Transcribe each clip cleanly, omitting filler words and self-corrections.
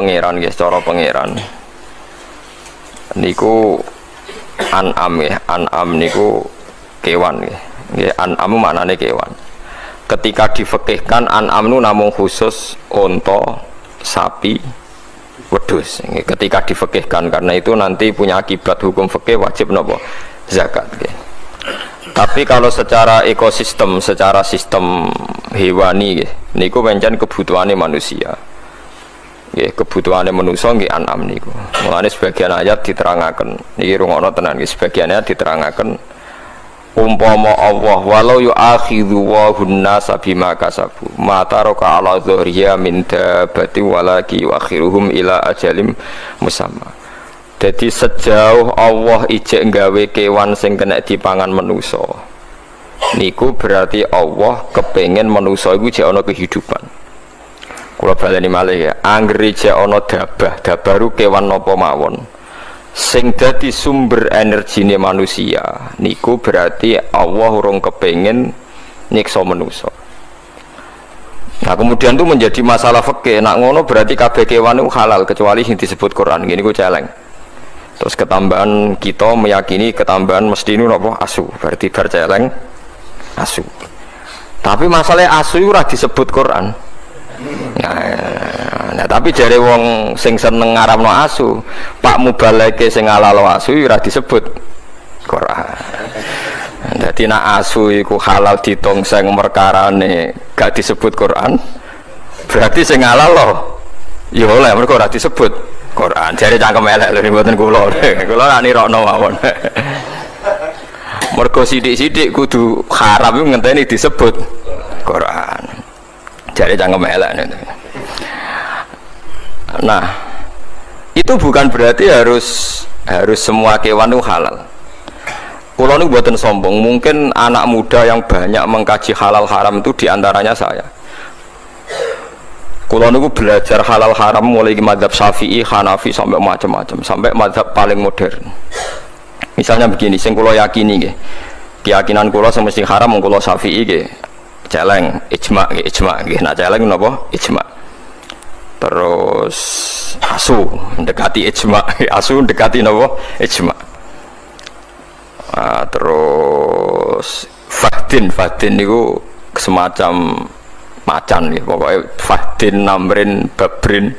Pangeran nggih, cara pangeran niku an'am nggih. An'am niku kewan nggih. Nggih, an'am maknane kewan. Ketika difekihkan an'am nu namung khusus unta, sapi, wedhus. Ketika difekihkan karena itu nanti punya akibat hukum fikih wajib napa? Zakat nggih. Tapi kalau secara ekosistem, secara sistem hewani nggih, niku pancen kebutuhane manusia. Nggih, kebutuhane manusia nggih an'am niku. Mulane sebagian ayat diterangaken, niki rungokno tenan nggih, sebagian ayat diterangaken umpama Allah walau yu'akhidhu wa hunnasa bima kasabu ma taraka ala dhuriya min dabati walaki yu'akhiruhum ila ajalim musamma. Jadi sejauh Allah ijek nggawe kewan sing kena dipangan manusa niku berarti Allah kepengin manusa iku jek ana kehidupan. Kula baleni malih ya, anggere jek ana dabah ru kewan napa mawon sing dadi sumber energine manusia niku berarti Allah urung kepengin nyiksa manusa. Nah kemudian itu menjadi masalah fikih. Nak ngono berarti kabeh kewan itu halal kecuali yang disebut Quran. Gini ku celeng. Terus ketambahan kita meyakini ketambahan mesti ini apa? Asu. Berarti bar celeng asu. Tapi masalahnya asu itu ora disebut Quran. Nah, tapi jare wong sing seneng ngaramno asu, Pak Mubaleke sing halal asu ora disebut Quran. Jadi nak asu iku halal ditongseng perkarane gak disebut Quran, berarti sing halal loh ya oleh mergo ora disebut Quran. Jare cangkem elek lho mboten kula. Kula nak nirokno mawon. Mergo sithik-sithik kudu haram iku ngenteni disebut Quran. Jare cangkem elek. Nah, itu bukan berarti harus semua kewan itu halal. Kulo ini buatan sombong, mungkin anak muda yang banyak mengkaji halal haram itu diantaranya saya. Kulo ini belajar halal haram mulai di mazhab Syafi'i, Hanafi sampai macam-macam, sampai mazhab paling modern. Misalnya begini, sing kulo yakini nggih. Keyakinan kulo semesti haram kulo Syafi'i nggih. Celeng ijma nggih. Nah celeng napa? Ijma. Terus asu mendekati ijma, asu mendekati napa? Ijma. Terus fahdin niku semacam macan nih pokoknya fahdin namrin babrin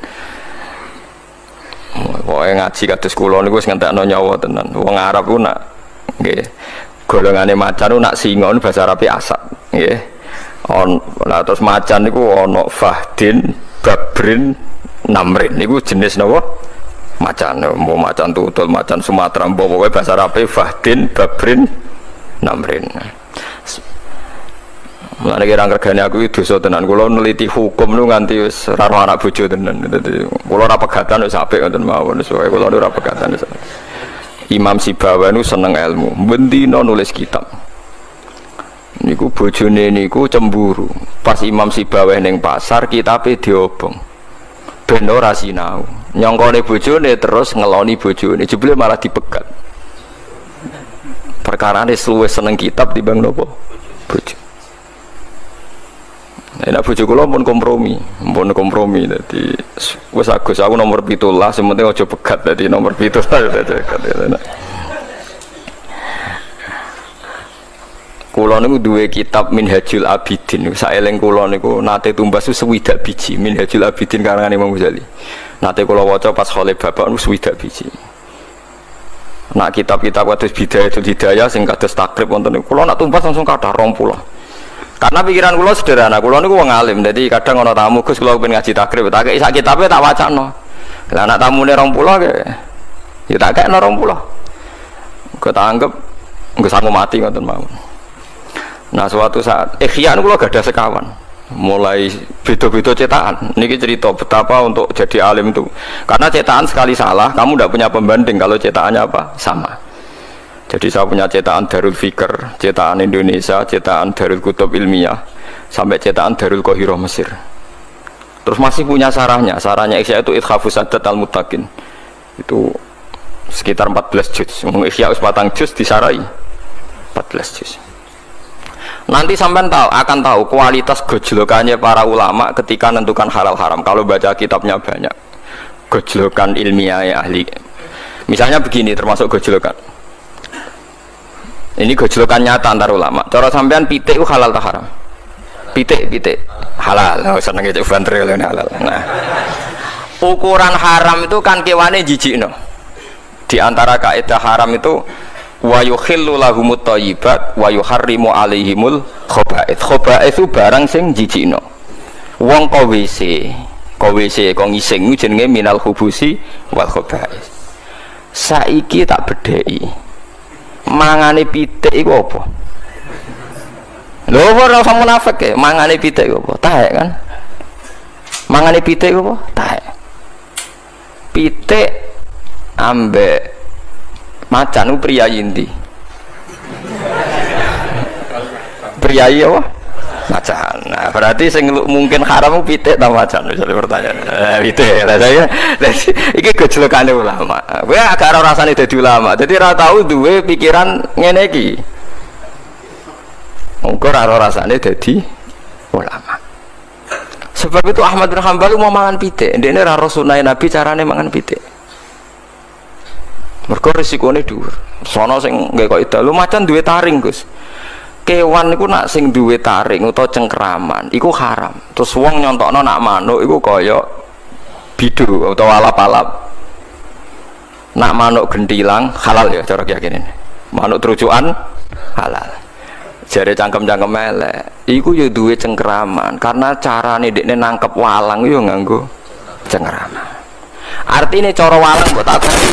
pokoknya ngaji kados kula niku wis ngentekno nyawa tenan. Wong Arab ku nak nggih golongane macan nak singa bahasa Arabe asad nggih. Lah terus macan niku ana fahdin babrin namrin niku jenis napa? Macan, mau macan tutul, macan Sumatera, pokoknya bahasa Arabe fahdin, babrin, namrin. Mulane kira regane aku itu dosa tenan. Kula neliti hukum nu nganti wis ora anak bojo tenan. Dadi kula ora pegatan wis apik ngoten mawon. Soale kula ora pegatan. Imam Sibawa nu seneng ilmu, bendina nulis kitab. Niku bojone niku cemburu. Pas Imam Sibawa ning pasar kitabe diobong. Ben ora sinau. Nyongkone bojone terus ngeloni bojone jebule malah dipegat perkarane luwih seneng kitab timbang nopo bojo. Nek bojo kula pun kompromi dadi wis Agus aku nomor 17 sementing aja pegat dadi nomor 17 kula niku duwe kitab Minhajul Abidin saeling kula niku nate tumbas swidak biji Minhajul Abidin karangan Imam Ghazali. Nate kula waca pas khole bapak wis swidak biji. Nak kitab-kitab kados Bidayatul Hidayah sing kados takrib wonten niku kula nak tumbas langsung kathah 20. Karena pikiran kula sederhana, kula niku wong alim. Dadi kadang ana tamu Gus kula pengen ngaji takrib, tak kei sak kitabe tak wacana. Lah anak tamune 20 ke ya tak kei 20. Kok tak anggap engko sangu mati ngoten mawon. Nah suatu saat Ikhya kula gadah sekawan mulai beda-beda cetakan. Niki cerita betapa untuk jadi alim itu karena cetakan sekali salah kamu tidak punya pembanding kalau cetakannya apa sama. Jadi saya punya cetakan Darul Fikr, cetakan Indonesia, cetakan Darul Kutub Ilmiah sampai cetakan Darul Qahirah Mesir. Terus masih punya sarahnya Ikhya itu Ithafus Sadat Al-Muttaqin itu sekitar 14 juz. Ikhya us patang juz disarai 14 juz. Nanti sampean akan tahu kualitas gojlokannya para ulama ketika menentukan halal haram kalau baca kitabnya banyak. gojlokan ilmiah ahli. Misalnya begini, termasuk gojlokan. Ini gojlokan nyata antar ulama. Cara sampean pitik itu halal atau haram? Pitik halal. Oh, seneng itu bantril halal. Nah, ukuran haram itu kan kewane jijikno. Di antara kaidah haram itu wa yukhillu lahumut thayyibat wa yuharrimu alaihimul khaba'ith. Khaba'ith itu barang sing jijikno. Wong kok WC kok ngising jenenge minal khubusi wal khaba'ith. Saiki tak bedheki. Mangane pitik iku apa? Lho ora usah munafik ya, mangane pitik iku apa? Taek kan? Mangane pitik iku apa? Taek. Pitik ambek macan ku priyayi ndi? Priyayi apa? Macan. Nah, berarti sing mungkin haram pitik ta macan misalnya pertanyaan. Pitik. Lah saya iki gojlokane ulama. Kowe agak ora rasane dadi ulama. Dadi ora tau duwe pikiran ngene iki. Engko ora rasane dadi ulama. Sebab itu Ahmad bin Hanbal mau mangan pitik. Ndekne ora sunah Nabi carane mangan pitik. Mergo risikone dhuwur. Sono sing nggae kok idalu macan duwe taring, Gus. Kewan iku nak sing duwe taring utawa cengkraman iku haram. Terus wong nyontokno nak manuk iku kaya bidu utawa alap-alap. Nak manuk gentilang halal ya cara keyakinan. Manuk terucukan halal. Jare cangkem-cangkem elek. Iku ya duwe cengkraman karena carane dekne nangkep walang yo nganggo cengkraman. Artine cara walang mbok takoki.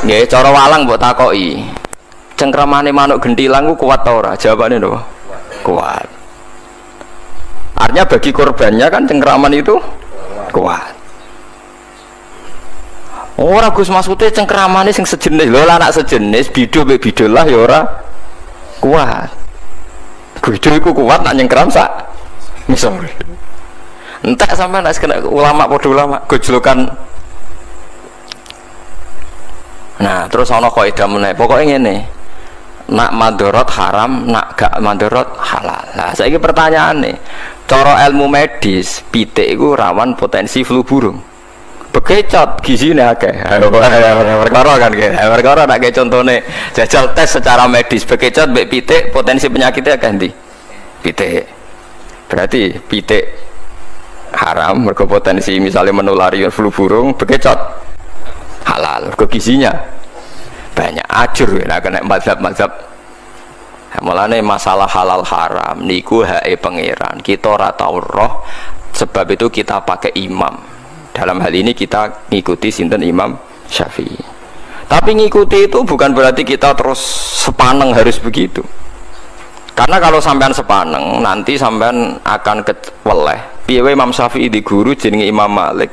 Nggih, cara walang mbok takoki. Cengkramane manuk gentilang ku kuat ta ora? Jawabane lho. Kuat. Artinya bagi korbannya kan cengkraman itu kuat. Ora Gus maksude cengkramane sing sejenis. Lho lah anak sejenis bidu mbek bidulah ya ora kuat. Bidu iku kuat nak nyengkram sak misor. Entek sampean nek kena ulama padha ulama gojlokan. Nah, terus ana kaidah meneh. Pokoke ngene. Nak madorot haram, nak gak madorot halal. Nah, saiki pertanyaane, cara ilmu medis, pitik iku rawan potensi flu burung. Bekecot gizine akeh. Perkara kan nggih. Perkara nek contone jajal tes secara medis, bekecot mbek pitik potensi penyakitnya akeh ndi? Pitik. Berarti pitik haram mergo potensi misalnya menulari flu burung, bekecot halal mergo gizinya banyak. Ajur nek kena mazhab-mazhab. Mulane masalah halal haram niku hake pangeran. Kita ora tau roh, sebab itu kita pakai imam. Dalam hal ini kita ngikuti sinten Imam Syafi'i. Tapi ngikuti itu bukan berarti kita terus sepaneng harus begitu. Karena kalau sampean sepaneng nanti sampean akan keweleh. Piye Imam Syafi'i di guru jenenge Imam Malik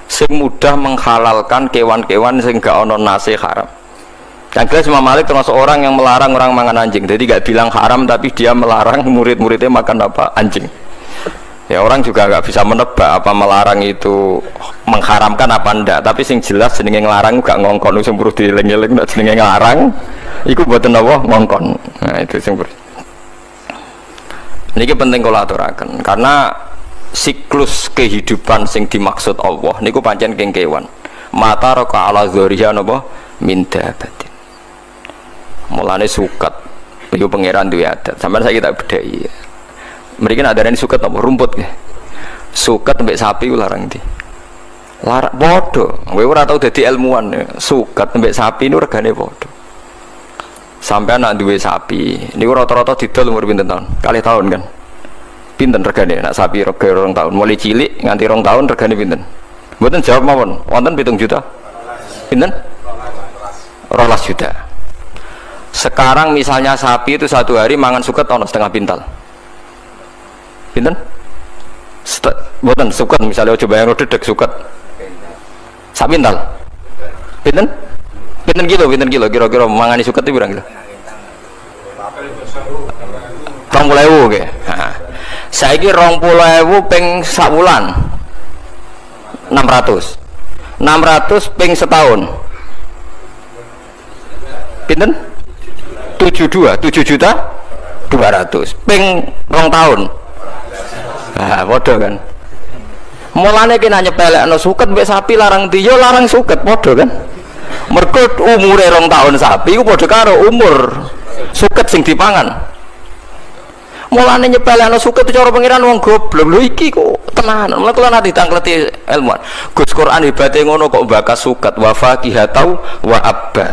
sing mudah menghalalkan kewan-kewan sing gak ono nase haram. Yang jelas Imam Malik termasuk orang yang melarang orang makan anjing. Jadi gak bilang haram tapi dia melarang murid-muridnya makan apa? Anjing. Ya orang juga gak bisa menebak apa melarang itu mengharamkan apa ndak. Tapi sing jelas jenenge nglarang gak ngongkon sing perlu dieling-eling nek jenenge nglarang iku mboten apa ngongkon. Nah itu sing niki penting kula aturaken karena siklus kehidupan sing dimaksud Allah niku pancen keng kewan. Mata raka ala dzuriya napa min dabatin. Mulane suket itu pangeran duwe adat. Sampeyan saiki tak bedheki. Mriki nek adarane suket apa rumput nggih. Suket mbek sapi ku larang ndi? Larang padha. Kowe ora tau dadi ilmuwan. Suket mbek sapi niku regane padha. Sampeyan nek duwe sapi, niku rata-rata didol umur pinten taun? 2 tahun kan. Pinten regane nek sapi rega 2 tahun. Mulai cilik nganti 2 tahun regane pinten? Mboten jawab mawon. Wonten 7 juta. Pinten? 12 juta. Sekarang misalnya sapi itu 1 hari mangan suket ono setengah pintal. Pinten? Mboten suket misalnya coba yang dedek suket. Sak pintal. Pinten? Pinten kilo kira-kira mangani suket itu berapa kilo? 20.000 nggih. Heeh. Saiki 20.000 ping sak wulan. 600. 600 ping setahun. Pinten? 7 juta 200 ping 2 tahun. Nah, bodoh kan. Mulane kena nyepelekno suket mbek sapi larang ndi yo larang suket padha kan. Mergo umure 2 tahun sapi iku padha karo umur suket sing dipangan. Mulane nyepelekno suket cara pengiran wong goblok. Lho iki kok tenanan. Mulane kula nanti tangkleti ilmuwan. Gus Quran hebate ngono kok bakas suket wa faqihatau wa abba.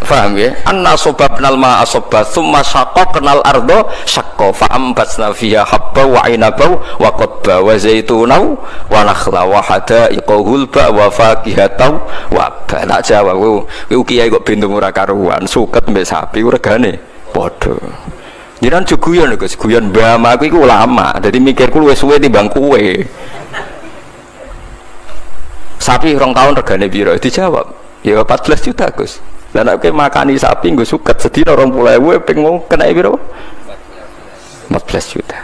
Faham ya? Anna sobabnal ma'a sobba thumma syaqaqnal ardo syaqqa fa'ambatsna fiha habba wa inaba wa qadba wa zaituna wa nakhla wa hadaiqa gulba wa faqihatau wa abba. Tak jawab kowe kiai kok bintu ora karuan suket mbek sapi regane padha. Jenengan juguyon lho Gus, guyon mbah aku iku ulama. Dadi mikirku luwih suwe timbang kowe. Sapi 2 tahun regane piro? Dijawab, ya 14 juta Gus. Dan aku makani sapi gue suket sedina 20.000 ping mau kena piro? 14 juta.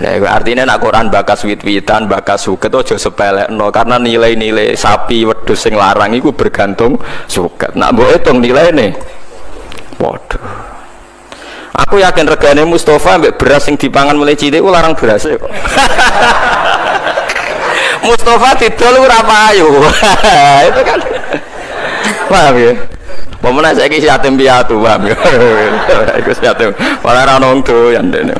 Nah, artinya nak Quran bakas wit-witan, bakas suket aja sepelekno karena nilai-nilai sapi wedhus sing larang iku bergantung suket. Nak mbok hitung nilaine. Waduh. Aku yakin regane Mustafa mbek beras sing dipangan mulai cilik ku larang beras kok. Mustafa didol ora payu. Itu kan paham ya? Pemenang saya kisi yatim piatu, paham ya? Ikut yatim, malah ranong tuh yang dene.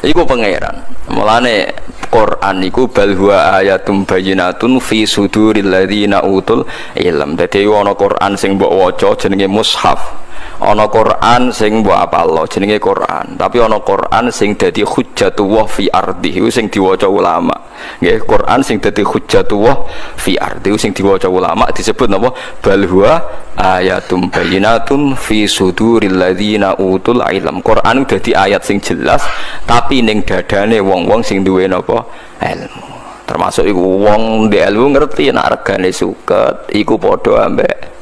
Iku pangeran. Mulane Quran iku bal huwa ayatum bayyinatun fi suduril ladzina utul ilm. Dadi ana Quran sing mbok waca jenenge mushaf. Ana Quran sing mbok apalno jenenge Quran. Tapi ana Quran sing dadi hujjatullah fi ardi iku sing diwaca ulama. Nggih, Quran sing dadi hujjatullah fi ardi sing diwaca ulama disebut napa? Bal huwa ayatum bayyinatun fi suduril ladzina utul ilm. Quran dadi ayat sing jelas tapi ning dadane wong-wong sing duwe napa? Ilmu. Termasuk iku wong ndek ilmu ngerti nek regane suket iku padha ambek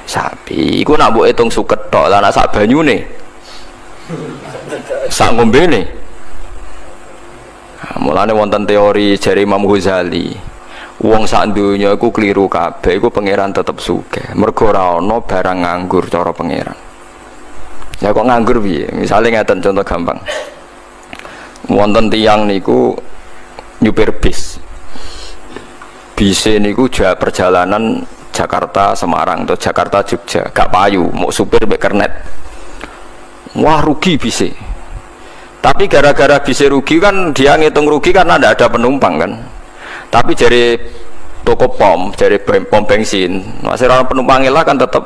sapi. Iku nak mbok hitung suket tok, lah nak sak banyune. Sak ngombene. Mulane wonten teori jari Imam Ghazali. Wong sak donya iku kliru kabeh, iku pangeran tetep sugih. Mergo ora ana barang nganggur cara pangeran. Ya kok nganggur piye? Misale ngeten contoh gampang. Wonten tiyang niku nyupir bis. Bise niku perjalanan Jakarta Semarang atau Jakarta Jogja, gak payu, mau supir mbek kernet. Wah rugi bise. Tapi gara-gara bise rugi kan dia ngitung rugi karena tidak ada penumpang kan. Tapi dari toko pom, dari pom bensin, masih orang penumpang lah kan tetap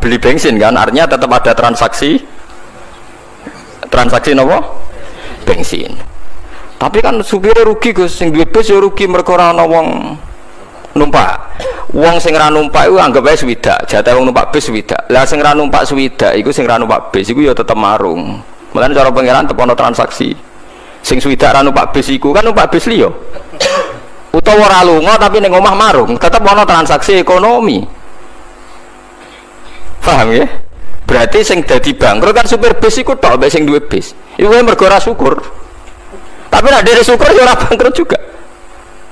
beli bensin kan, artinya tetap ada transaksi nopo bensin. Tapi kan supirnya rugi Gus, sing duwe bis ya rugi mergo ora ana wong numpak. Wong sing ra numpak iku anggap ae swidak, jatah wong numpak bis swidak. Lah sing ra numpak swidak iku sing ra numpak bis iku ya tetep marung. Mulane cara pangeran tetep ana transaksi. Sing swidak ra numpak bis iku kan numpak bis liya. Utawa ora lunga tapi ning omah marung, tetep ana transaksi ekonomi. Paham ya? Berarti sing dadi bangkrut kan supir bis iku tok mbek sing duwe bis. Iku mergo ora syukur. Tapi nek dhewe syukur ya ora bangkrut juga.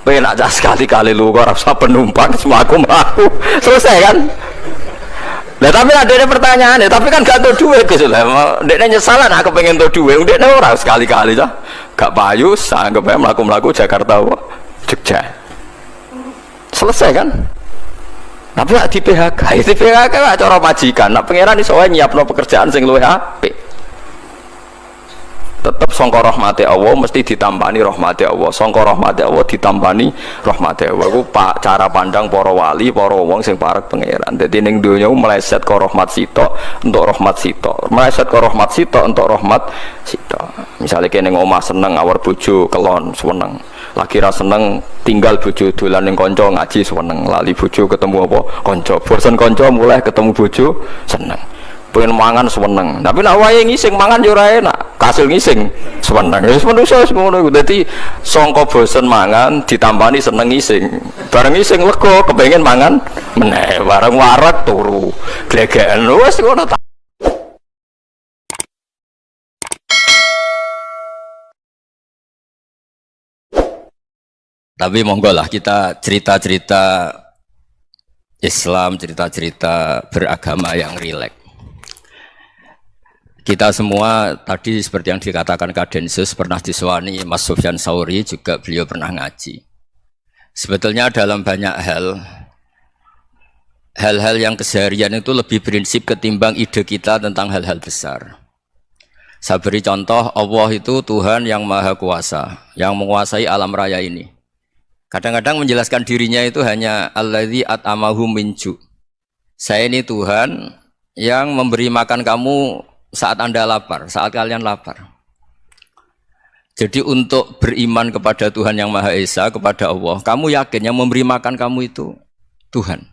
Pengen aja sekali-kali lu kok rasa penumpang semua aku selesai kan. Nah tapi ada pertanyaan ya, tapi kan gak tau duit gitu lah. Dia nyesalan aku pengen tau duit, dia orang sekali-kali lah, gak payu, anggap aja melaku Jakarta, Jogja, selesai kan. Tapi di PHK, di PHK gak cara majikan. Nah pengeran ini soalnya nyiapno pekerjaan sing luwih apik. Tetap sangka rahmati Allah mesti ditampani rahmati Allah, sangka rahmati Allah ditampani rahmati Allah. Iku cara pandang para wali, para wong sing parek pangeran. Dadi ning donya meleset ke rahmat sitok untuk rahmat sitok, meleset ke rahmat sitok untuk rahmat sitok. Misalnya kene omah seneng awar bojo kelon seneng, lagi ra seneng tinggal bojo dolan ning kanca ngaji seneng, lali bojo ketemu apa kanca, bosen kanca mulai ketemu bojo seneng. Pengen mangan seneng, tapi nak wae ngising mangan yo ora enak, kasil ngising seneng. Wis manusa semono iku. Dadi sangka bosen mangan ditampani seneng ngising. Bareng ngising lega kepengin mangan meneh, bareng warak turu. Glegeken wis ngono ta. Tapi monggo lah kita cerita-cerita Islam, cerita-cerita beragama yang rileks. Kita semua tadi seperti yang dikatakan Kadensus pernah disewani Mas Sufyan Sauri, juga beliau pernah ngaji. Sebetulnya dalam banyak hal-hal yang keseharian itu lebih prinsip ketimbang ide kita tentang hal-hal besar. Saya beri contoh, Allah itu Tuhan yang maha kuasa, yang menguasai alam raya ini. Kadang-kadang menjelaskan dirinya itu hanya alladzi at'amahum min ju'. Saya ini Tuhan yang memberi makan kamu saat Anda lapar, saat kalian lapar. Jadi untuk beriman kepada Tuhan yang Maha Esa, kepada Allah, kamu yakin yang memberi makan kamu itu Tuhan.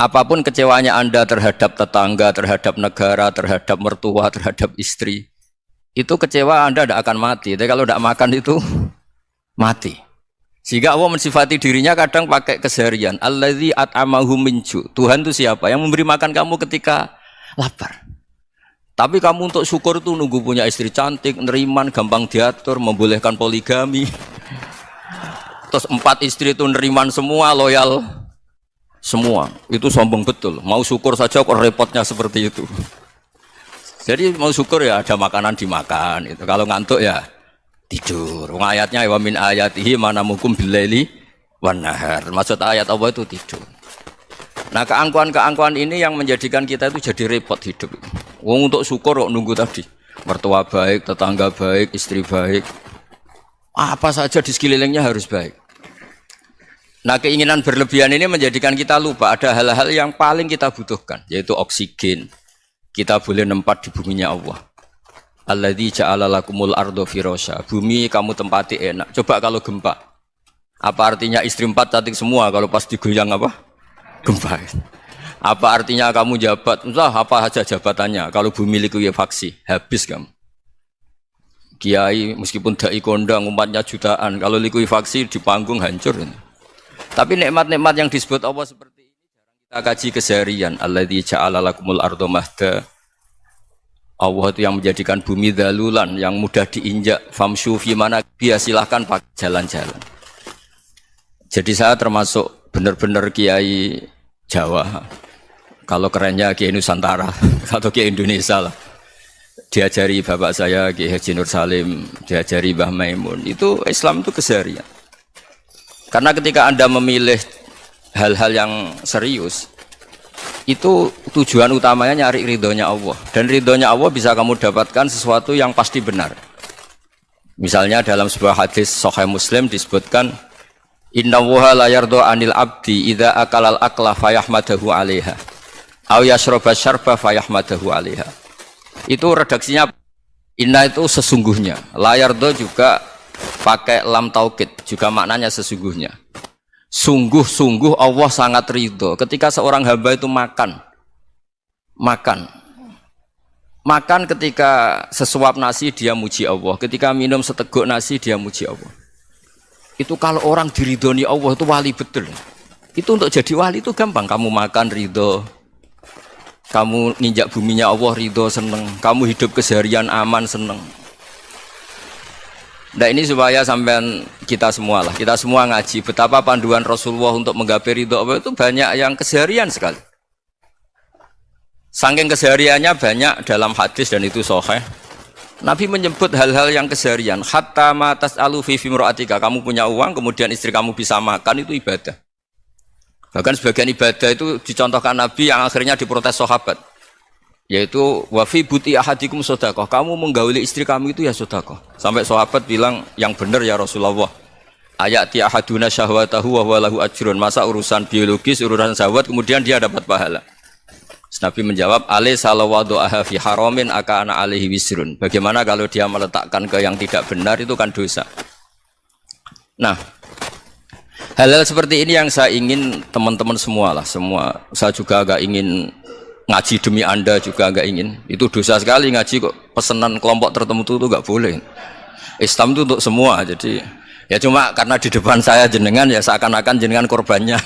Apapun kecewanya Anda terhadap tetangga, terhadap negara, terhadap mertua, terhadap istri, itu kecewa Anda tidak akan mati. Tapi kalau tidak makan itu mati. Sehingga Allah mensifati dirinya kadang pakai keseharian. Alladzi at'amahum min ju'. Tuhan itu siapa? Yang memberi makan kamu ketika lapar. Tapi kamu untuk syukur itu nunggu punya istri cantik, neriman, gampang diatur, membolehkan poligami. Terus 4 istri itu neriman semua, loyal semua. Itu sombong betul. Mau syukur saja kok repotnya seperti itu. Jadi mau syukur ya ada makanan dimakan. Itu. Kalau ngantuk ya tidur. Ayatnya wa min ayatihi manamukum billaili wan nahar. Maksud ayat Allah itu tidur. Nah, keangkuhan-keangkuhan ini yang menjadikan kita itu jadi repot hidup. Wong untuk syukur kok nunggu tadi. Mertua baik, tetangga baik, istri baik. Apa saja di sekelilingnya harus baik. Nah, keinginan berlebihan ini menjadikan kita lupa ada hal-hal yang paling kita butuhkan, yaitu oksigen. Kita boleh nempat di buminya Allah. Alladzi ja'ala lakumul ardo firasya. Bumi kamu tempati enak. Coba kalau gempa. Apa artinya istri 4 cantik semua kalau pas digoyang apa? Gempa. Apa artinya kamu jabat? Entah apa saja jabatannya. Kalau bumi likuifaksi, habis kamu. Kiai meskipun dai kondang umatnya jutaan, kalau likuifaksi di panggung hancur. Tapi nikmat-nikmat yang disebut Allah seperti ini jarang kita kaji keseharian. Alladzi ja'ala lakumul ardo mahda. Allah itu yang menjadikan bumi dalulan, yang mudah diinjak. Famshu fi mana biya, silahkan pakai jalan-jalan. Jadi saya termasuk benar-benar kiai Jawa. Kalau kerennya kiai Nusantara atau kiai Indonesia lah. Diajari bapak saya Kiai Haji Nur Salim, diajari Mbah Maimun. Itu Islam itu keseharian. Karena ketika Anda memilih hal-hal yang serius, itu tujuan utamanya nyari ridhonya Allah. Dan ridhonya Allah bisa kamu dapatkan sesuatu yang pasti benar. Misalnya dalam sebuah hadis Sahih Muslim disebutkan, Inna wuha la yardo anil abdi idha akalal akla fayahmadahu alaiha aw yashroba syarba fayahmadahu alaiha. Itu redaksinya inna itu sesungguhnya, la yardo juga pakai lam taukid, juga maknanya sesungguhnya. Sungguh-sungguh Allah sangat ridho ketika seorang hamba itu makan ketika sesuap nasi dia muji Allah, ketika minum seteguk nasi dia muji Allah. Itu kalau orang diridhoni Allah itu wali betul. Itu untuk jadi wali itu gampang. Kamu makan ridho, kamu nginjak buminya Allah ridho, seneng. Kamu hidup keseharian aman, seneng. Nah ini supaya sampean kita semua lah, kita semua ngaji betapa panduan Rasulullah untuk menggapai ridho Allah itu banyak yang keseharian sekali. Saking kesehariannya banyak dalam hadis dan itu sahih. Nabi menyebut hal-hal yang keseharian. Hatta ma tas'alu fi fimra'atika. Kamu punya uang, kemudian istri kamu bisa makan, itu ibadah. Bahkan sebagian ibadah itu dicontohkan Nabi yang akhirnya diprotes sahabat. Yaitu wa fi buti ahadikum sedekah. Kamu menggauli istri kamu itu ya sedekah. Sampai sahabat bilang, yang benar ya Rasulullah. Ayati ahaduna syahwatahu wa huwa lahu ajrun. Masa urusan biologis, urusan syahwat kemudian dia dapat pahala. Nabi menjawab, alaysa lawadu'aha fi haramin akana alaihi wisrun. Bagaimana kalau dia meletakkan ke yang tidak benar, itu kan dosa. Nah, hal-hal seperti ini yang saya ingin teman-teman semua lah, semua. Saya juga agak ingin ngaji demi Anda juga agak ingin. Itu dosa sekali ngaji kok pesanan kelompok tertentu itu enggak boleh. Islam itu untuk semua. Jadi ya cuma karena di depan saya jenengan ya seakan-akan jenengan korbannya.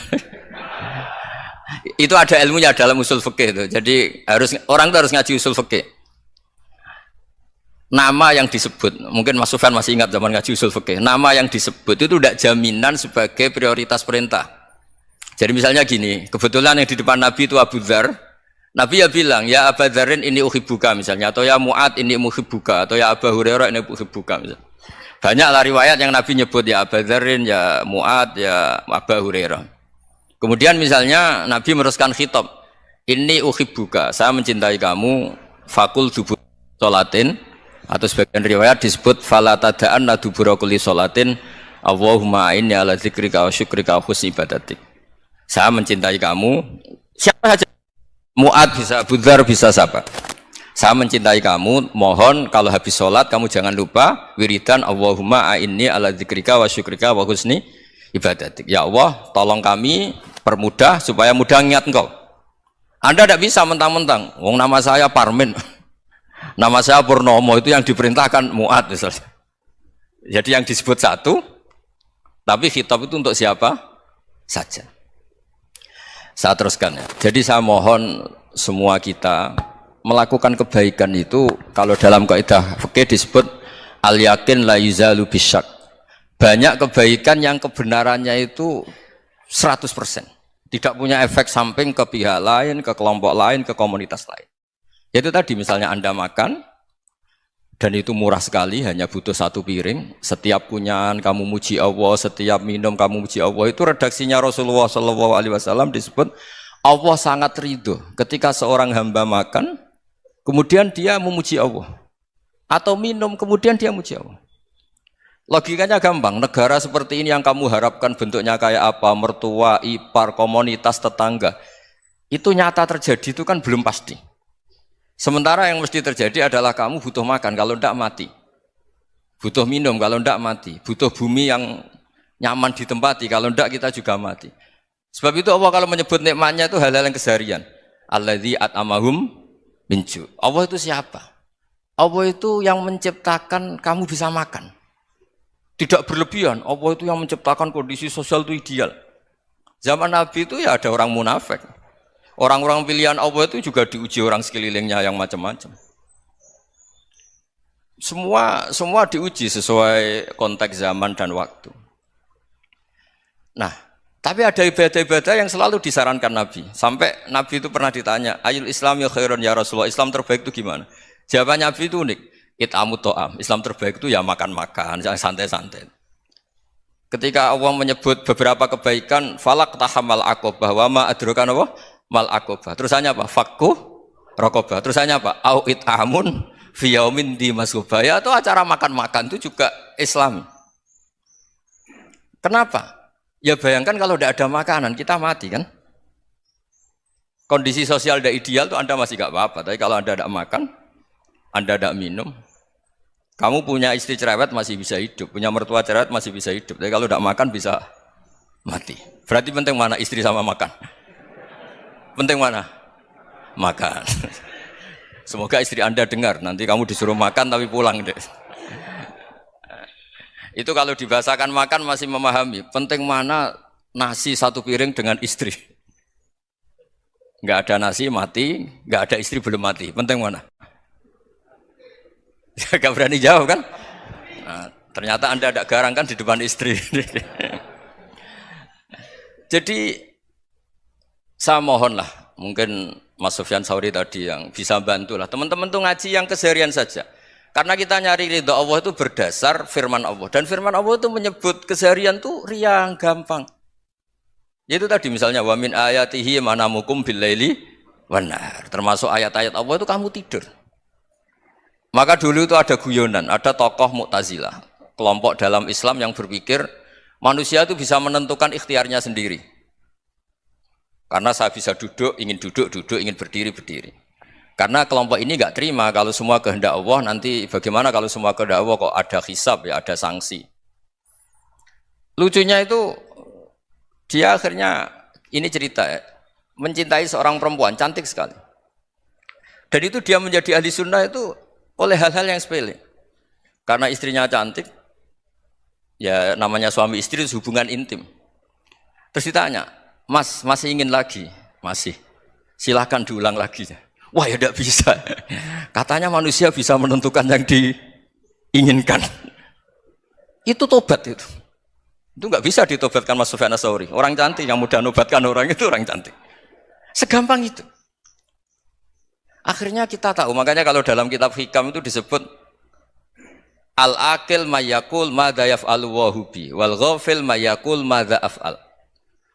Itu ada ilmunya dalam usul fikih itu. Jadi orang itu harus ngaji usul fikih. Nama yang disebut, mungkin Mas Sufyan masih ingat zaman ngaji usul fikih. Nama yang disebut itu tidak jaminan sebagai prioritas perintah. Jadi misalnya gini, kebetulan yang di depan Nabi itu Abu Dzar, Nabi ya bilang, ya Aba Dzarin ini uhibbuka misalnya, atau ya Mu'ad ini uhibbuka, atau ya Aba Hurairah ini uhibbuka misalnya. Banyaklah riwayat yang Nabi nyebut ya Aba Dzarin, ya Mu'ad, ya Aba Hurairah. Kemudian misalnya Nabi meneruskan khitab, ini uhibbuka, saya mencintai kamu, fakul dubur sholatin, atau sebagian riwayat disebut fala tada'anna dubura kulli sholatin, Allahumma inni ala dzikrika wa syukrika wa husni ibadatik. Saya mencintai kamu, siapa saja, Mu'ad bisa, Abu Dzar bisa, siapa. Saya mencintai kamu, mohon kalau habis sholat kamu jangan lupa wiridan Allahumma inni ala dzikrika wa syukrika wa husni ibadatik. Ya Allah, tolong kami permudah supaya mudah ingat engkau. Anda tidak bisa mentang-mentang, wong nama saya Parmin, nama saya Purnomo, itu yang diperintahkan Mu'ad misalnya. Jadi yang disebut satu, tapi khitab itu untuk siapa saja. Saya teruskan ya. Jadi saya mohon semua kita melakukan kebaikan itu, kalau dalam kaidah fikih disebut al yakin la yuzalu bisyak. Banyak kebaikan yang kebenarannya itu 100%. Tidak punya efek samping ke pihak lain, ke kelompok lain, ke komunitas lain. Yaitu tadi misalnya Anda makan dan itu murah sekali, hanya butuh satu piring. Setiap kunyahan kamu muji Allah, setiap minum kamu muji Allah. Itu redaksinya Rasulullah SAW disebut Allah sangat ridho ketika seorang hamba makan, kemudian dia memuji Allah, atau minum kemudian dia muji Allah. Logikanya gampang. Negara seperti ini yang kamu harapkan bentuknya kayak apa, mertua, ipar, komunitas, tetangga, itu nyata terjadi itu kan belum pasti. Sementara yang mesti terjadi adalah kamu butuh makan, kalau tidak mati. Butuh minum, kalau tidak mati. Butuh bumi yang nyaman ditempati, kalau tidak kita juga mati. Sebab itu Allah kalau menyebut nikmatnya itu hal-hal yang keseharian. Alladzi at'amahum min ju'. Allah itu siapa? Allah itu yang menciptakan kamu bisa makan. Tidak berlebihan. Allah itu yang menciptakan kondisi sosial itu ideal. Zaman Nabi itu ya ada orang munafik. Orang-orang pilihan Allah itu juga diuji orang sekelilingnya yang macam-macam. Semua diuji sesuai konteks zaman dan waktu. Nah, tapi ada ibadah-ibadah yang selalu disarankan Nabi. Sampai Nabi itu pernah ditanya, ayul Islam ya khairun ya Rasulullah, Islam terbaik itu gimana? Jawaban Nabi itu unik. It'amut to'am. Islam terbaik itu ya makan-makan, yang santai-santai. Ketika Allah menyebut beberapa kebaikan, falak tahamal aqobah, wa ma adrokan apa? Mal aqobah. Terusannya apa? Fakku raqobah. Terusannya apa? Au it'amun fi yaumin di masubaya, atau acara makan-makan itu juga Islam. Kenapa? Ya bayangkan kalau tidak ada makanan, kita mati kan? Kondisi sosial tidak ideal itu Anda masih gak apa-apa, tapi kalau Anda tidak makan, Anda tidak minum, kamu punya istri cerewet masih bisa hidup, punya mertua cerewet masih bisa hidup, tapi kalau tidak makan bisa mati. Berarti penting mana istri sama makan? Penting mana? Makan. Semoga istri Anda dengar, nanti kamu disuruh makan tapi pulang deh. Itu kalau dibahasakan makan masih memahami. Penting mana nasi satu piring dengan istri. Nggak ada nasi mati, nggak ada istri belum mati. Penting mana? Gak berani jawab kan? Nah, ternyata Anda ada garang kan di depan istri. Jadi saya mohonlah, mungkin Mas Sufyan Sauri tadi yang bisa bantulah. Teman-teman tuh ngaji yang keseharian saja. Karena kita nyari ridha Allah itu berdasar firman Allah. Dan firman Allah itu menyebut keseharian tuh riang, gampang. Yaitu tadi misalnya wa min ayatihi manamukum billaili wan nahar. Termasuk ayat-ayat Allah itu kamu tidur. Maka dulu itu ada guyonan, ada tokoh Mu'tazilah, kelompok dalam Islam yang berpikir manusia itu bisa menentukan ikhtiarnya sendiri. Karena saya bisa duduk, ingin duduk, ingin berdiri, berdiri. Karena kelompok ini nggak terima kalau semua kehendak Allah, nanti bagaimana kalau semua kehendak Allah kok ada hisab ya, ada sanksi. Lucunya itu dia akhirnya, ini cerita ya, mencintai seorang perempuan cantik sekali. Dan itu dia menjadi ahli sunnah itu oleh hal-hal yang sepele. Karena istrinya cantik, ya namanya suami istri itu hubungan intim. Terus ditanya, Mas, masih ingin lagi? Masih. Silahkan diulang lagi. Wah ya tidak bisa. Katanya manusia bisa menentukan yang diinginkan. Itu tobat itu. Itu nggak bisa ditobatkan Mas Sufyan Ats-Tsauri. Orang cantik yang mudah nobatkan orang itu orang cantik. Segampang itu. Akhirnya kita tahu, makanya kalau dalam kitab hikam itu disebut al-akil mayakul madza yaf'alu wa hubi wal ghafil mayakul madza af'al.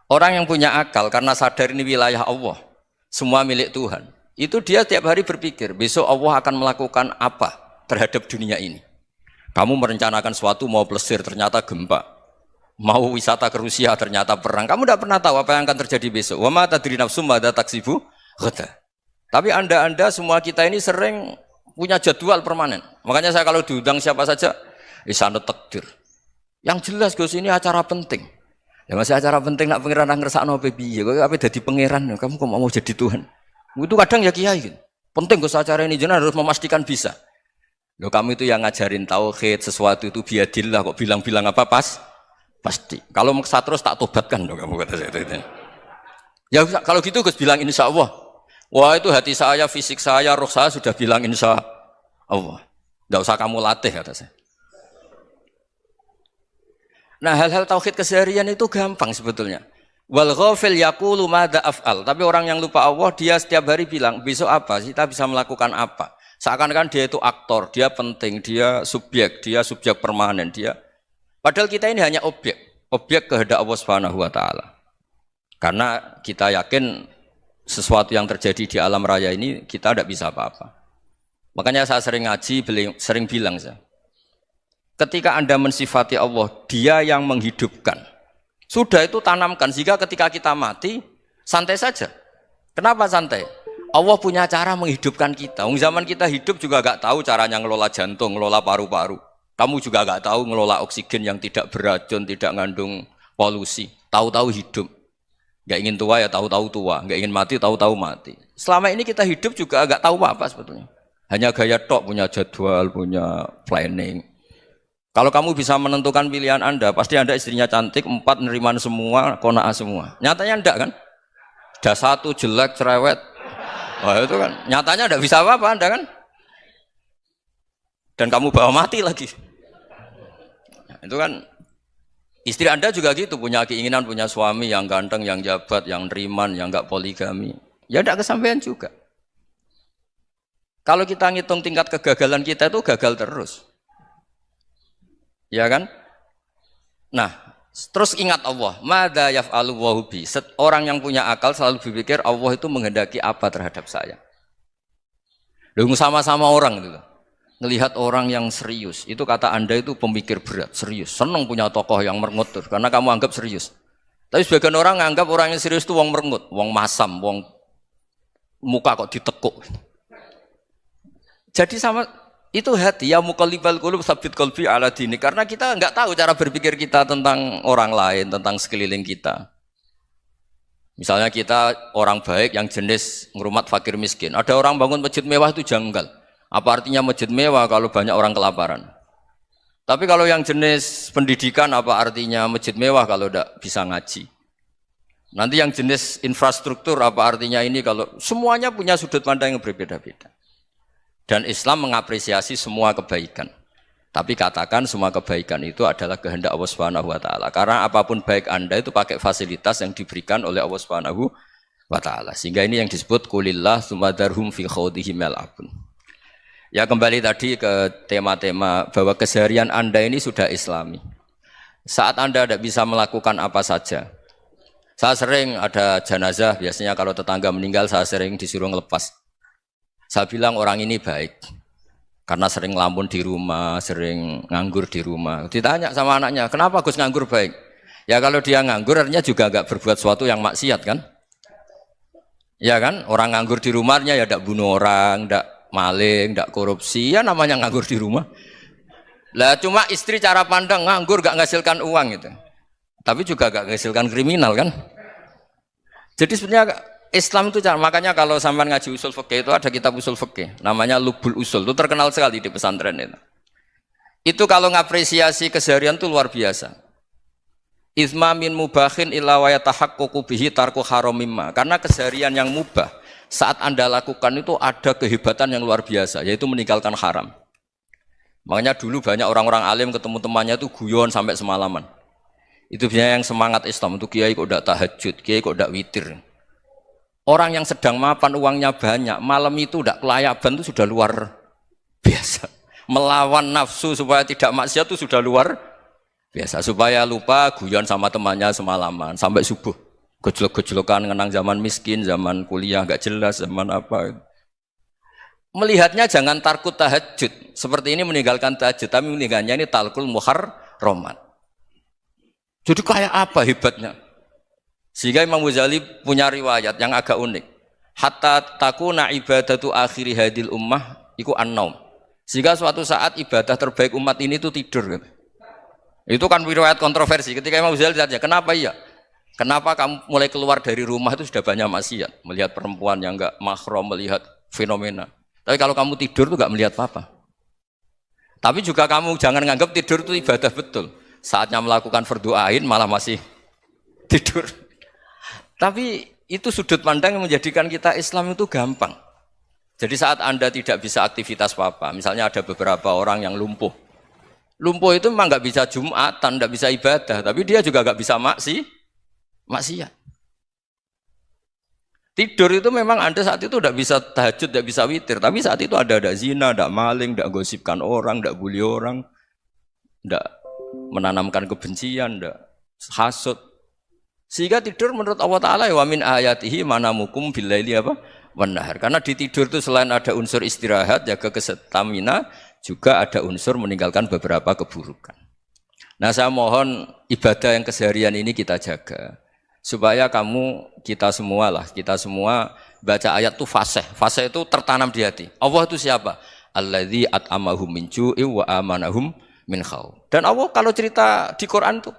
Orang yang punya akal karena sadar ini wilayah Allah, semua milik Tuhan. Itu dia tiap hari berpikir, besok Allah akan melakukan apa terhadap dunia ini. Kamu merencanakan sesuatu mau plesir ternyata gempa. Mau wisata ke Rusia ternyata perang. Kamu tidak pernah tahu apa yang akan terjadi besok. Wa ma tadri nafsum madza taksibu ghadan. Tapi anda semua kita ini sering punya jadwal permanen. Makanya saya kalau diundang siapa saja, sana takdir. Yang jelas Gus ini acara penting. Ya masih acara penting nak pangeran ngersakno apa piye? Kowe ape dadi pangeran? Kamu kok mau jadi Tuhan? Itu kadang ya kiai gitu. Penting Gus acara ini jenengan harus memastikan bisa. Loh kamu itu yang ngajarin tauhid, sesuatu itu biadillah kok bilang-bilang apa pasti. Kalau maksa terus tak tobatkan loh kamu kata saya itu. Ya kalau gitu Gus bilang insya Allah. Wah itu hati saya, fisik saya, roh saya sudah bilang insya Allah. Tidak usah kamu latih kata saya. Nah hal-hal tauhid keseharian itu gampang sebetulnya. Wal ghafil yaqulu madza af'al. Tapi orang yang lupa Allah dia setiap hari bilang besok apa? Kita bisa melakukan apa? Seakan-akan dia itu aktor, dia penting, dia subjek permanen, dia. Padahal kita ini hanya objek kehendak Allah Subhanahu wa taala. Karena kita yakin sesuatu yang terjadi di alam raya ini kita tidak bisa apa-apa. Makanya saya sering ngaji, sering bilang saya. Ketika Anda mensifati Allah, dia yang menghidupkan. Sudah itu tanamkan, sehingga ketika kita mati, santai saja. Kenapa santai? Allah punya cara menghidupkan kita. Zaman kita hidup juga gak tahu caranya ngelola jantung, ngelola paru-paru. Kamu juga gak tahu ngelola oksigen yang tidak beracun, tidak ngandung polusi. Tahu-tahu hidup. Gak ingin tua ya tahu-tahu tua, gak ingin mati tahu-tahu mati. Selama ini kita hidup juga gak tahu apa sebetulnya. Hanya gaya tok, punya jadwal, punya planning. Kalau kamu bisa menentukan pilihan Anda, pasti Anda istrinya cantik, 4 neriman semua, kona'ah semua. Nyatanya enggak kan? Sudah 1 jelek, cerewet. Wah itu kan, nyatanya enggak bisa apa-apa Anda kan? Dan kamu bawa mati lagi. Nah, itu kan, istri Anda juga gitu, punya keinginan, punya suami yang ganteng, yang jabat, yang neriman, yang enggak poligami. Ya enggak kesampaian juga. Kalau kita ngitung tingkat kegagalan kita itu gagal terus. Ya kan? Nah, terus ingat Allah, madza yaf'alu wa hubi. Orang yang punya akal selalu berpikir Allah itu menghendaki apa terhadap saya. Lalu sama-sama orang itu. Ngelihat orang yang serius, itu kata Anda itu pemikir berat, serius. Senang punya tokoh yang merengut karena kamu anggap serius. Tapi sebagian orang anggap orang yang serius itu wong merengut, wong masam, wong muka kok ditekuk. Jadi sama itu hati ya muqallibal qulub tsabbit qalbi ala dini, karena kita enggak tahu cara berpikir kita tentang orang lain, tentang sekeliling kita. Misalnya kita orang baik yang jenis ngrumat fakir miskin. Ada orang bangun masjid mewah itu janggal. Apa artinya masjid mewah kalau banyak orang kelaparan? Tapi kalau yang jenis pendidikan apa artinya masjid mewah kalau tidak bisa ngaji? Nanti yang jenis infrastruktur apa artinya ini kalau semuanya punya sudut pandang yang berbeda-beda. Dan Islam mengapresiasi semua kebaikan. Tapi katakan semua kebaikan itu adalah kehendak Allah Subhanahu wa taala. Karena apapun baik Anda itu pakai fasilitas yang diberikan oleh Allah Subhanahu wa taala. Sehingga ini yang disebut qulillah tsumadarhum fi khawdihim yal'abun. Ya kembali tadi ke tema-tema bahwa keseharian Anda ini sudah Islami. Saat Anda tidak bisa melakukan apa saja. Saya sering ada jenazah, biasanya kalau tetangga meninggal saya sering disuruh ngelepas. Saya bilang orang ini baik karena sering ngelamun di rumah, sering nganggur di rumah. Ditanya sama anaknya, kenapa Gus nganggur baik? Ya kalau dia nganggur artinya juga enggak berbuat sesuatu yang maksiat kan? Ya kan? Orang nganggur di rumahnya ya enggak bunuh orang, enggak maling, enggak korupsi, ya namanya nganggur di rumah. Lah cuma istri cara pandang nganggur enggak menghasilkan uang gitu. Tapi juga enggak menghasilkan kriminal kan? Jadi sebenarnya Islam itu makanya kalau sampean ngaji usul fikih itu ada kitab usul fikih namanya Lubul Usul, itu terkenal sekali di pesantren itu. Itu kalau ngapresiasi keseharian itu luar biasa. Izma min mubahin illa wa yatahaqqaqu bihi tarku haramimma. Karena keseharian yang mubah saat Anda lakukan itu ada kehebatan yang luar biasa, yaitu meninggalkan haram. Makanya dulu banyak orang-orang alim ketemu temannya itu guyon sampai semalaman. Itu biasanya yang semangat Islam itu kiai kok ndak tahajud, kiai kok ndak witir. Orang yang sedang mapan uangnya banyak, malam itu tidak kelayaban itu sudah luar biasa. Melawan nafsu supaya tidak maksiat itu sudah luar biasa. Supaya lupa guyon sama temannya semalaman sampai subuh. Gejlok-gejlokan ngenang zaman miskin, zaman kuliah nggak jelas, zaman apa. Melihatnya jangan tarkut tahajud. Seperti ini meninggalkan tahajud, tapi meninggalnya ini talkul muharramat. Jadi kayak apa hebatnya? Sehingga Imam Ghazali punya riwayat yang agak unik. Hatta takuna ibadatu akhiri hadil ummah iku an-naum. Sehingga suatu saat ibadah terbaik umat ini itu tidur. Itu kan riwayat kontroversi. Ketika Imam Ghazali ditanya, kenapa iya? Kenapa kamu mulai keluar dari rumah itu sudah banyak maksiat? Melihat perempuan yang enggak mahram, melihat fenomena. Tapi kalau kamu tidur itu enggak melihat apa-apa. Tapi juga kamu jangan nganggap tidur itu ibadah betul. Saatnya melakukan fardu ain malah masih tidur. Tapi itu sudut pandang yang menjadikan kita Islam itu gampang. Jadi saat Anda tidak bisa aktivitas apa-apa, misalnya ada beberapa orang yang lumpuh. Lumpuh itu memang nggak bisa Jumatan, nggak bisa ibadah, tapi dia juga nggak bisa maksiat. Tidur itu memang Anda saat itu tidak bisa tahajud, tidak bisa witir, tapi saat itu ada zina, ada maling, tidak gosipkan orang, tidak bully orang, tidak menanamkan kebencian, tidak hasud. Sehingga tidur menurut Allah Ta'ala wa min ayatihi manamukum billaili apa? Wan-nahar. Karena di tidur itu selain ada unsur istirahat, jaga kestamina, juga ada unsur meninggalkan beberapa keburukan. Nah saya mohon ibadah yang keseharian ini kita jaga. Supaya kita semua baca ayat itu fasih. Fasih itu tertanam di hati. Allah itu siapa? Alladzi at'amahum min ju'i wa amanahum min khauf. Dan Allah kalau cerita di Quran tuh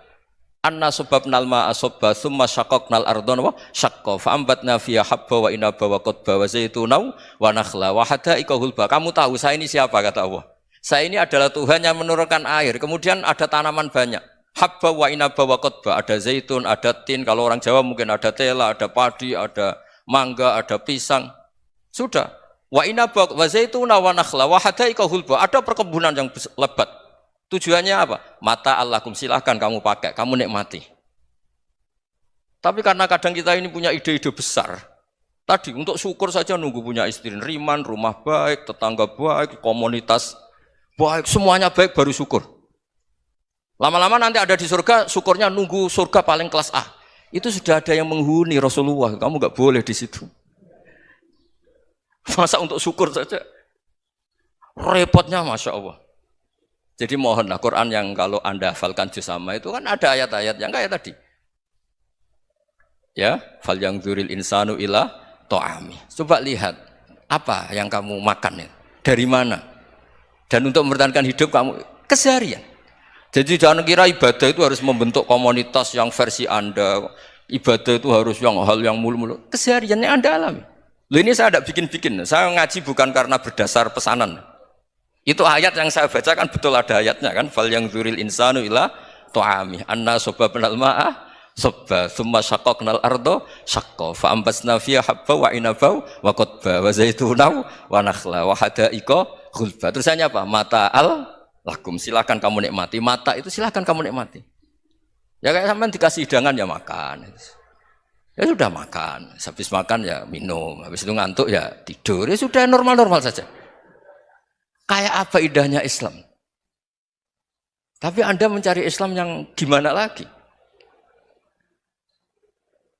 anna sababnal ma'a sabba tsumma syaqqaqnal ardha wa syaqqa fa ambatna fiha habba wa inaba wa qadba wa zaituna wa nakhla wa hada'iqa hulba. Kamu tahu saya ini siapa kata Allah? Saya ini adalah Tuhan yang menurunkan air, kemudian ada tanaman banyak. Habba wa inaba wa qadba, ada zaitun, ada tin, kalau orang Jawa mungkin ada tela, ada padi, ada mangga, ada pisang. Sudah. Wa inaba wa zaituna wa nakhla wa hada'iqa hulba, ada perkebunan yang lebat. Tujuannya apa? Mata Allahkum, silahkan kamu pakai, kamu nikmati. Tapi karena kadang kita ini punya ide-ide besar. Tadi untuk syukur saja nunggu punya istri riman, rumah baik, tetangga baik, komunitas baik, semuanya baik baru syukur. Lama-lama nanti ada di surga, syukurnya nunggu surga paling kelas A. Itu sudah ada yang menghuni Rasulullah, kamu nggak boleh di situ. Masa untuk syukur saja? Repotnya Masya Allah. Jadi mohonlah Quran yang kalau Anda hafalkan juz amma itu kan ada ayat-ayat yang kayak tadi. Ya, fal yang dzuril insanu ila ta'ami. Coba lihat apa yang kamu makan ya? Dari mana? Dan untuk mempertahankan hidup kamu keseharian. Jadi jangan kira ibadah itu harus membentuk komunitas yang versi Anda. Ibadah itu harus yang hal yang mulu-mulu. Kesehariannya Anda alami. Loh ini saya tidak bikin-bikin. Saya ngaji bukan karena berdasar pesanan. Itu ayat yang saya baca kan betul ada ayatnya kan. Fal yang dzuril insanu ila ta'ami. Anna sababnal ma'a sabba tsumma syaqqaqnal ardha syaqqa fa ambasna fiha habba wa inaba wa qadba wa zaituna wa nakhla wa hada'iqa ghulba. Terusannya apa? Mata'al lakum, silakan kamu nikmati. Mata itu silakan kamu nikmati. Ya kayak sampean dikasih hidangan ya makan. Ya sudah makan. Habis makan ya minum. Habis itu ngantuk ya tidur. Ya sudah normal-normal saja. Kayak apa indahnya Islam? Tapi Anda mencari Islam yang gimana lagi?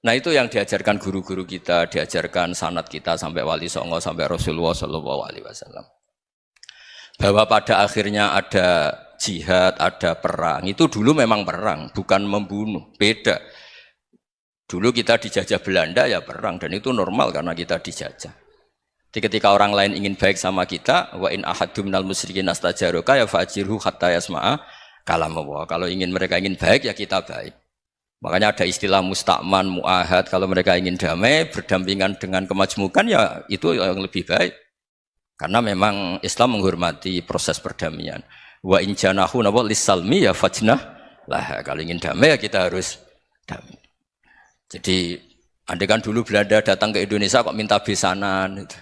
Nah itu yang diajarkan guru-guru kita, diajarkan sanad kita sampai Wali Songo, sampai Rasulullah SAW. Bahwa pada akhirnya ada jihad, ada perang. Itu dulu memang perang, bukan membunuh. Beda. Dulu kita dijajah Belanda ya perang, dan itu normal karena kita dijajah. Jadi ketika orang lain ingin baik sama kita, wa in ahadum minal musyrikin astajaruka ya fajirhu hatta yasma'a kalam Allah. Kalau mereka ingin baik ya kita baik. Makanya ada istilah musta'man, mu'ahad. Kalau mereka ingin damai, berdampingan dengan kemajmukan ya itu yang lebih baik. Karena memang Islam menghormati proses perdamaian. Wa in janahu nawa lisalmi ya fajnah lah. Kalau ingin damai ya kita harus damai. Jadi andai kan dulu Belanda datang ke Indonesia kok minta besanan gitu.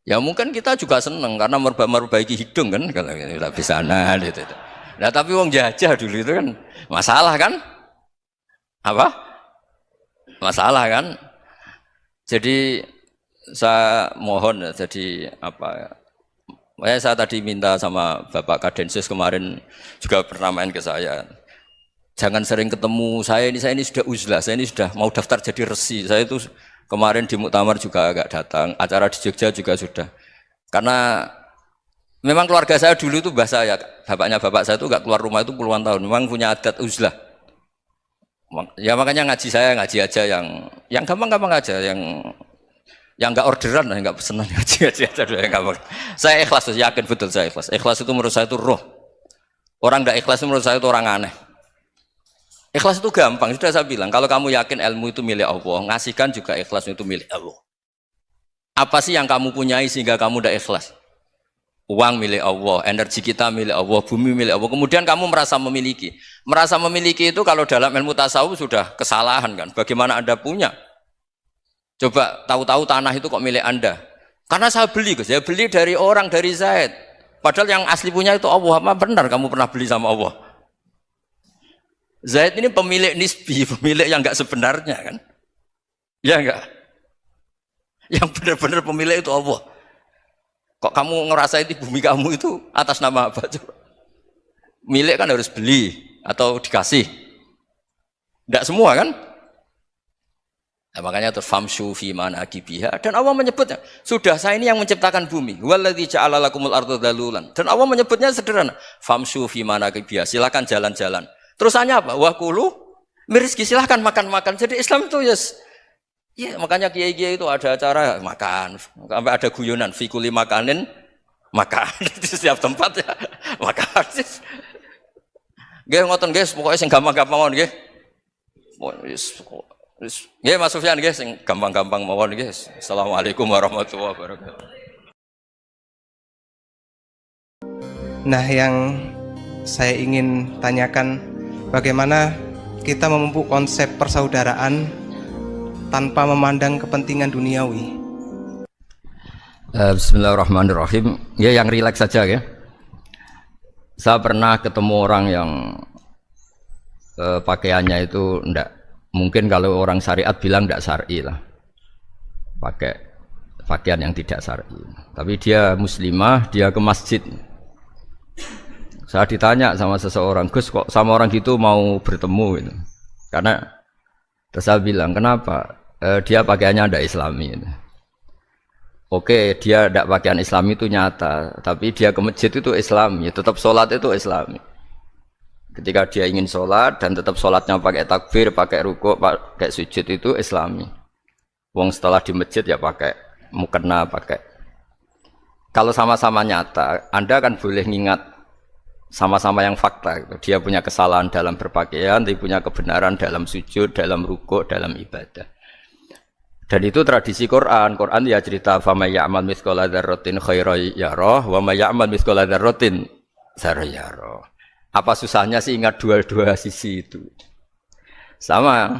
Ya mungkin kita juga seneng karena memperbaiki hidung kan kalau kita besanan gitu. Nah tapi wong jajah dulu itu kan masalah kan? Apa? Masalah kan? Jadi saya mohon, jadi apa? Saya tadi minta sama Bapak Kadensus kemarin juga pernah main ke saya. Jangan sering ketemu saya ini sudah uzlah, saya ini sudah mau daftar jadi resi. Saya itu kemarin di muktamar juga agak datang, acara di Jogja juga sudah. Karena memang keluarga saya dulu itu bahasa saya, bapaknya bapak saya itu enggak keluar rumah itu puluhan tahun. Memang punya adat uzlah. Ya makanya ngaji saya ngaji aja yang gampang-gampang aja, yang enggak orderan, enggak pesenan ngaji aja dulu yang gampang. Saya ikhlas, yakin betul saya ikhlas. Ikhlas itu menurut saya itu roh. Orang enggak ikhlas menurut saya itu orang aneh. Ikhlas itu gampang, sudah saya bilang. Kalau kamu yakin ilmu itu milik Allah, ngasihkan juga ikhlas itu milik Allah. Apa sih yang kamu punyai sehingga kamu tidak ikhlas? Uang milik Allah, energi kita milik Allah, bumi milik Allah. Kemudian kamu merasa memiliki. Merasa memiliki itu kalau dalam ilmu tasawuf sudah kesalahan kan. Bagaimana Anda punya? Coba tahu-tahu tanah itu kok milik Anda. Karena saya beli, Gus. Saya beli dari orang, dari Zaid. Padahal yang asli punya itu Allah. Apa benar kamu pernah beli sama Allah? Zaid ini pemilik nisbi, pemilik yang enggak sebenarnya kan? Ya enggak? Yang benar-benar pemilik itu Allah. Kok kamu ngerasa itu bumi kamu itu atas nama apa? Coba. Milik kan harus beli atau dikasih. Enggak semua kan? Nah, makanya terus famshu fi manakibiha, dan Allah menyebutnya, sudah saya ini yang menciptakan bumi. Waladzi ja'ala lakumul arda dalulan. Dan Allah menyebutnya sederhana, famshu fi manakibiha, silakan jalan-jalan. Terusannya apa? Wa kulu mirizki, silahkan makan-makan. Jadi Islam itu ya makanya kiai-kiai itu ada acara makan, sampai ada guyonan fikuli makanin makan di setiap tempat ya makan. Nggih ngoten guys, pokoknya sing gampang-gampang mawon nggih. Nggih Mas Sufyan nggih sing gampang-gampang mawon nggih. Assalamualaikum warahmatullahi wabarakatuh. Nah, yang saya ingin tanyakan, bagaimana kita memupuk konsep persaudaraan tanpa memandang kepentingan duniawi. Bismillahirrahmanirrahim. Ya yang rileks saja ya. Saya pernah ketemu orang yang pakaiannya itu enggak, mungkin kalau orang syariat bilang enggak syar'i lah. Pakai pakaian yang tidak syar'i. Tapi dia muslimah, dia ke masjid. Saya ditanya sama seseorang, Gus kok sama orang gitu mau bertemu gitu. Karena terus saya bilang, kenapa? Dia pakaiannya tidak islami gitu. Oke, dia tidak pakaian islami itu nyata, tapi dia ke masjid itu islami, tetap sholat itu islami. Ketika dia ingin sholat dan tetap sholatnya pakai takbir, pakai rukuk, pakai sujud itu islami. Wong setelah di masjid ya pakai mukena, pakai. Kalau sama-sama nyata, Anda kan boleh ngingat sama-sama yang fakta gitu. Dia punya kesalahan dalam berpakaian, dia punya kebenaran dalam sujud, dalam rukuk, dalam ibadah. Dan itu tradisi Quran. Quran ya cerita fama ya'mal mithqala dzarratin khairan yarah wa may ya'mal mithqala dzarratin syarran yarah. Apa susahnya sih ingat dua-dua sisi itu? Sama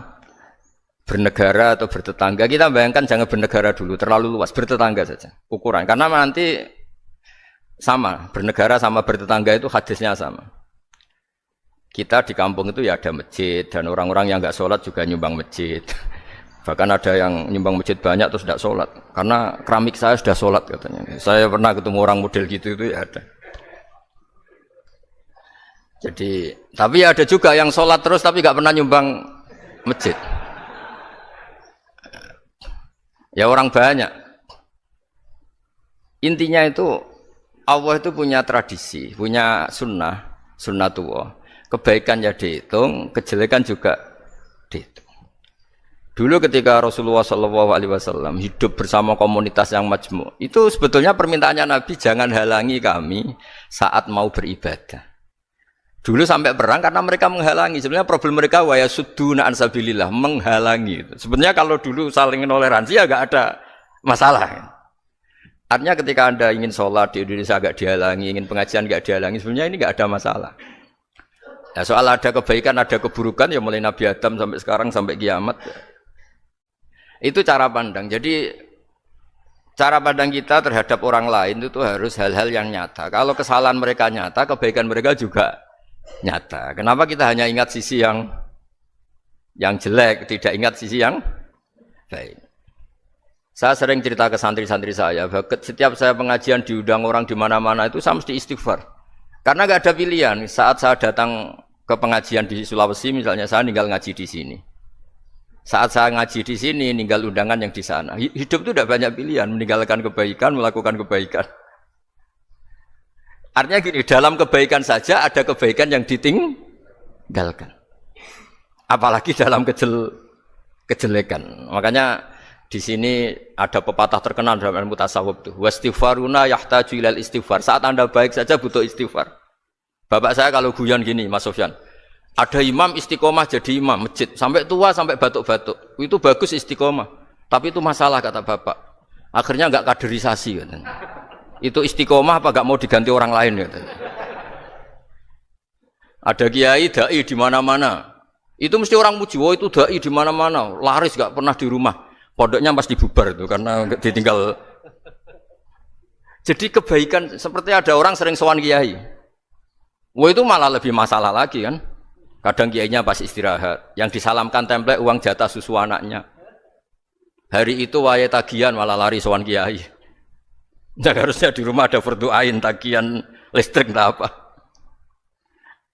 bernegara atau bertetangga, kita bayangkan jangan bernegara dulu, terlalu luas, bertetangga saja ukuran. Karena nanti sama, bernegara sama bertetangga itu hadisnya sama. Kita di kampung itu ya ada masjid, dan orang-orang yang enggak sholat juga nyumbang masjid. Bahkan ada yang nyumbang masjid banyak terus tidak sholat, karena keramik saya sudah sholat katanya. Saya pernah ketemu orang model gitu itu ya ada. Jadi, tapi ada juga yang sholat terus tapi nggak pernah nyumbang masjid. Ya orang banyak. Intinya itu Allah itu punya tradisi, punya sunnatullah. Kebaikan ya dihitung, kejelekan juga dihitung. Dulu ketika Rasulullah SAW hidup bersama komunitas yang majmu', itu sebetulnya permintaannya Nabi, jangan halangi kami saat mau beribadah. Dulu sampai perang karena mereka menghalangi. Sebenarnya problem mereka wa yasudduna an sabilillah, menghalangi. Sebenarnya kalau dulu saling toleransi ya enggak ada masalah. Artinya ketika Anda ingin sholat di Indonesia agak dihalangi, ingin pengajian enggak dihalangi, sebenarnya ini enggak ada masalah. Ya, soal ada kebaikan, ada keburukan ya mulai Nabi Adam sampai sekarang sampai kiamat. Itu cara pandang. Jadi cara pandang kita terhadap orang lain itu harus hal-hal yang nyata. Kalau kesalahan mereka nyata, kebaikan mereka juga nyata. Kenapa kita hanya ingat sisi yang jelek, tidak ingat sisi yang baik? Saya sering cerita ke santri-santri saya, setiap saya pengajian diundang orang di mana-mana itu saya mesti istighfar. Karena nggak ada pilihan. Saat saya datang ke pengajian di Sulawesi, misalnya saya tinggal ngaji di sini. Saat saya ngaji di sini, ninggal undangan yang di sana. Hidup itu tidak banyak pilihan, meninggalkan kebaikan, melakukan kebaikan. Artinya gini, dalam kebaikan saja ada kebaikan yang ditinggalkan. Apalagi dalam kejelekan. Makanya di sini ada pepatah terkenal dalam ilmu tasawuf tuh. Wastighfaruna yahtaju ilal istighfar. Saat Anda baik saja butuh istighfar. Bapak saya kalau guyon gini, Mas Sofyan. Ada imam istiqomah jadi imam masjid sampai tua sampai batuk-batuk. Itu bagus istiqomah. Tapi itu masalah kata Bapak. Akhirnya enggak kaderisasi katanya. Itu istiqomah apa enggak mau diganti orang lain katanya. Ada kiai dai di mana-mana. Itu mesti orang muji, "Oh, itu dai di mana-mana, laris enggak pernah di rumah." Pondoknya pasti bubar itu karena ditinggal. Jadi kebaikan seperti ada orang sering sowan kiai. Wah itu malah lebih masalah lagi kan. Kadang kiainya pas istirahat, yang disalamkan template uang jatah susu anaknya. Hari itu waya tagihan malah lari sowan kiai. Jadi harusnya di rumah ada berdoain tagihan listrik entah apa.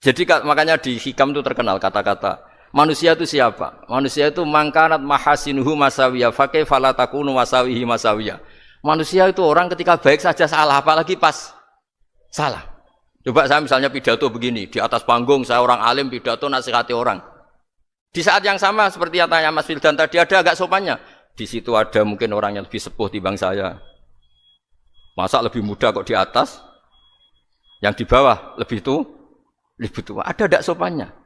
Jadi makanya di hikam itu terkenal kata-kata manusia itu siapa? Manusia itu mangkanat mahasinuhu masawiya fakih falatakunu masawihi masawiya. Manusia itu orang ketika baik saja salah, apalagi pas salah. Coba saya misalnya pidato begini, di atas panggung saya orang alim pidato nasihati orang. Di saat yang sama seperti yang tanya Mas Wildan tadi ada agak sopannya. Di situ ada mungkin orang yang lebih sepuh timbang saya. Masa lebih muda kok di atas? Yang di bawah lebih tua? Ada agak sopannya.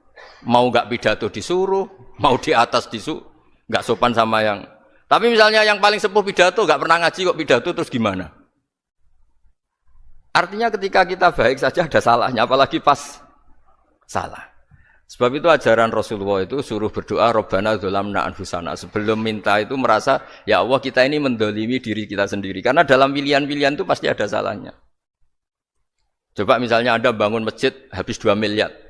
Mau nggak pidato disuruh, mau di atas disuruh, nggak sopan sama yang. Tapi misalnya yang paling sepuh pidato nggak pernah ngaji kok pidato terus gimana? Artinya ketika kita baik saja ada salahnya, apalagi pas salah. Sebab itu ajaran Rasulullah itu suruh berdoa Rabbana dzolamna anfusana. Sebelum minta itu merasa ya Allah kita ini mendolimi diri kita sendiri. Karena dalam pilihan-pilihan itu pasti ada salahnya. Coba misalnya Anda bangun masjid habis 2 miliar.